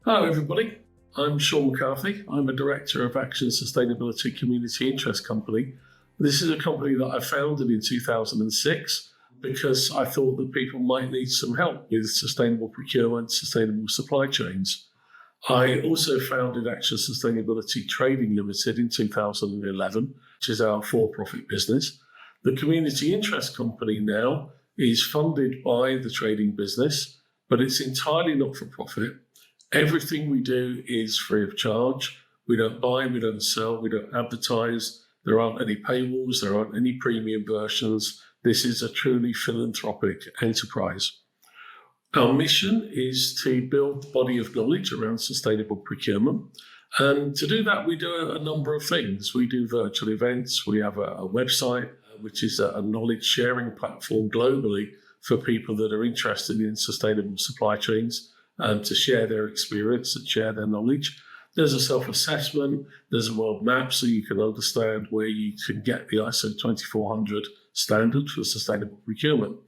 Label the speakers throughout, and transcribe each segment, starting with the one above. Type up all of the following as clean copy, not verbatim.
Speaker 1: Hello everybody, I'm Shaun McCarthy. I'm a Director of Action Sustainability Community Interest Company. This is a company that I founded in 2006 because I thought that people might need some help with sustainable procurement, sustainable supply chains. I also founded Action Sustainability Trading Limited in 2011, which is our for-profit business. The Community Interest Company now is funded by the trading business, but it's entirely not-for-profit. Everything we do is free of charge. We don't buy, we don't sell, we don't advertise. There aren't any paywalls, there aren't any premium versions. This is a truly philanthropic enterprise. Our mission is to build the body of knowledge around sustainable procurement. And to do that, we do a number of things. We do virtual events. We have a website, which is a knowledge sharing platform globally for people that are interested in sustainable supply chains. To share their experience and share their knowledge. There's a self-assessment, there's a world map so you can understand where you can get the ISO 2400 standard for sustainable procurement.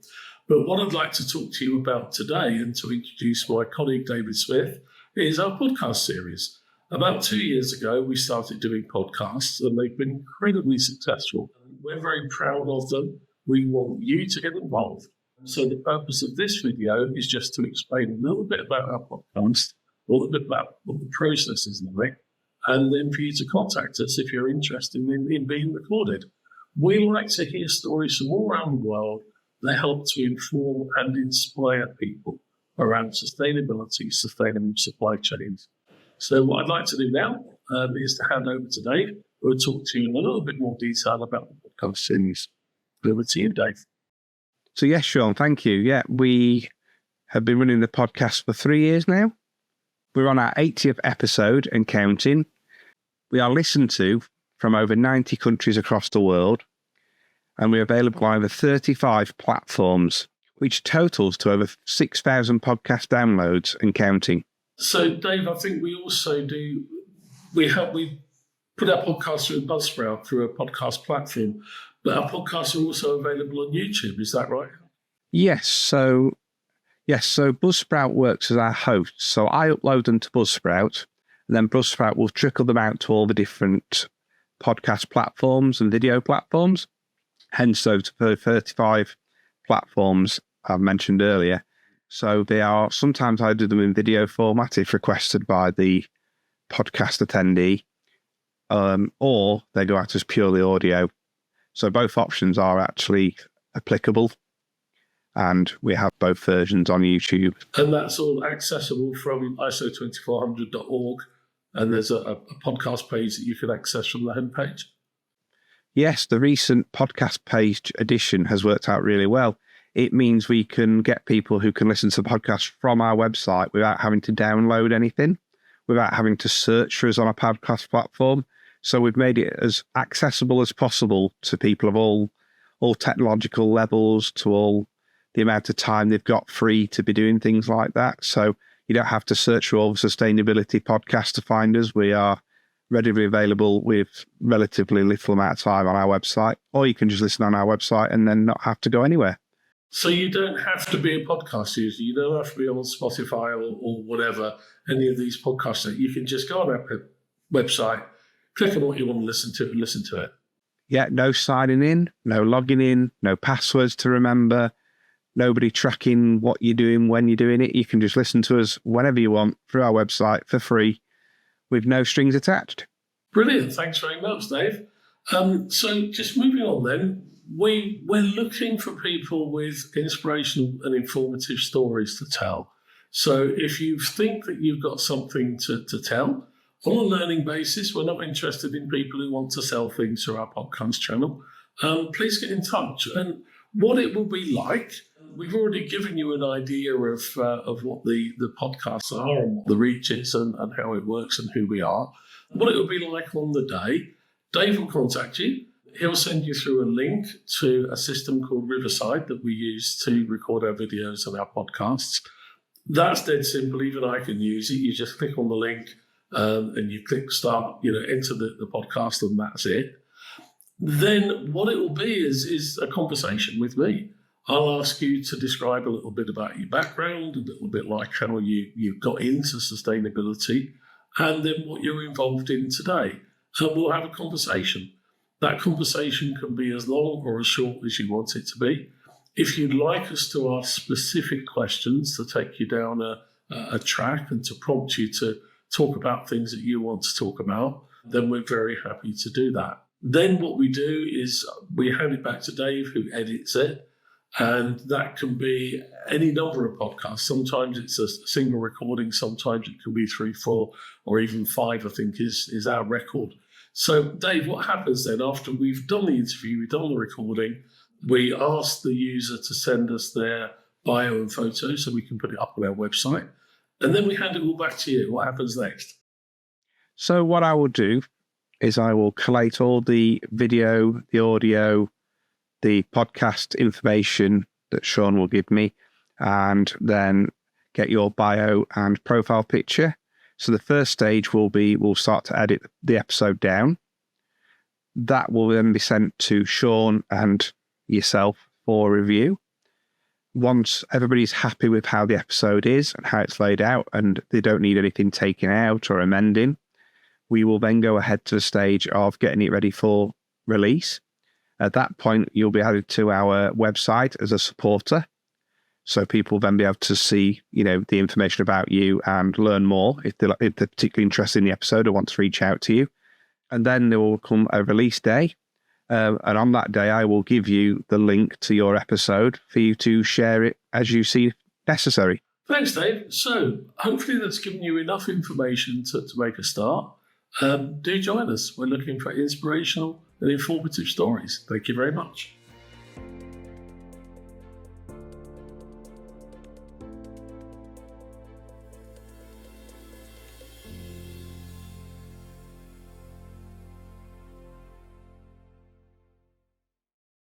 Speaker 1: But what I'd like to talk to you about today and to introduce my colleague David Smith is our podcast series. About 2 years ago, we started doing podcasts and they've been incredibly successful. We're very proud of them. We want you to get involved. So the purpose of this video is just to explain a little bit about our podcast, a little bit about what the process is like, and then for you to contact us if you're interested in being recorded. We like to hear stories from all around the world that help to inform and inspire people around sustainability, sustainable supply chains. So what I'd like to do now is to hand over to Dave, who will talk to you in a little bit more detail about the podcast series. Over to you, Dave.
Speaker 2: So yes, Shaun, thank you. Yeah, we have been running the podcast for 3 years now. We're on our 80th episode and counting. We are listened to from over 90 countries across the world, and we're available on over 35 platforms, which totals to over 6,000 podcast downloads and counting.
Speaker 1: So Dave, I think we also do, we put our podcast through Buzzsprout, through a podcast platform. But our podcasts are also available on YouTube, is that right?
Speaker 2: Yes. So Buzzsprout works as our host. So I upload them to Buzzsprout, and then Buzzsprout will trickle them out to all the different podcast platforms and video platforms. Hence those 35 platforms I've mentioned earlier. So they are, sometimes I do them in video format if requested by the podcast attendee, or they go out as purely audio. So both options are actually applicable, and we have both versions on YouTube.
Speaker 1: And that's all accessible from ISO2400.org, and there's a podcast page that you can access from the homepage.
Speaker 2: Yes, the recent podcast page addition has worked out really well. It means we can get people who can listen to the podcast from our website without having to download anything, without having to search for us on a podcast platform. So we've made it as accessible as possible to people of all technological levels, to all the amount of time they've got free to be doing things like that. So you don't have to search for all the sustainability podcasts to find us. We are readily available with relatively little amount of time on our website, or you can just listen on our website and then not have to go anywhere.
Speaker 1: So you don't have to be a podcast user. You don't have to be on Spotify or whatever, any of these podcasts. You can just go on our website, click on what you want to listen to and listen to it.
Speaker 2: Yeah, no signing in, no logging in, no passwords to remember, nobody tracking what you're doing when you're doing it. You can just listen to us whenever you want through our website for free with no strings attached.
Speaker 1: Brilliant. Thanks very much, Dave. So just moving on then, we're looking for people with inspirational and informative stories to tell. So if you think that you've got something to tell, on a learning basis, we're not interested in people who want to sell things through our podcast channel. Please get in touch. And what it will be like, we've already given you an idea of what the podcasts are and what the reach is and how it works and who we are. What it will be like on the day, Dave will contact you. He'll send you through a link to a system called Riverside that we use to record our videos and our podcasts. That's dead simple. Even I can use it. You just click on the link, and you click start, enter the podcast, and that's it. Then what it will be is a conversation with me. I'll ask you to describe a little bit about your background, a little bit like how you got into sustainability, and then what you're involved in today. And we'll have a conversation. That conversation can be as long or as short as you want it to be. If you'd like us to ask specific questions to take you down a track and to prompt you to talk about things that you want to talk about, then we're very happy to do that. Then what we do is we hand it back to Dave, who edits it. And that can be any number of podcasts. Sometimes it's a single recording. Sometimes it can be 3, 4, or even 5, I think is our record. So, Dave, what happens then after we've done the interview, we've done the recording, we ask the user to send us their bio and photo so we can put it up on our website. And then we hand it all back to you. What happens next?
Speaker 2: So what I will do is I will collate all the video, the audio, the podcast information that Shaun will give me, and then get your bio and profile picture. So the first stage will be, we'll start to edit the episode down. That will then be sent to Shaun and yourself for review. Once everybody's happy with how the episode is and how it's laid out, and they don't need anything taken out or amending, we will then go ahead to the stage of getting it ready for release. At that point, you'll be added to our website as a supporter. So people will then be able to see, the information about you and learn more if they're particularly interested in the episode or want to reach out to you. And then there will come a release day. And on that day, I will give you the link to your episode for you to share it as you see necessary.
Speaker 1: Thanks, Dave. So hopefully that's given you enough information to make a start. Do join us. We're looking for inspirational and informative stories. Thank you very much.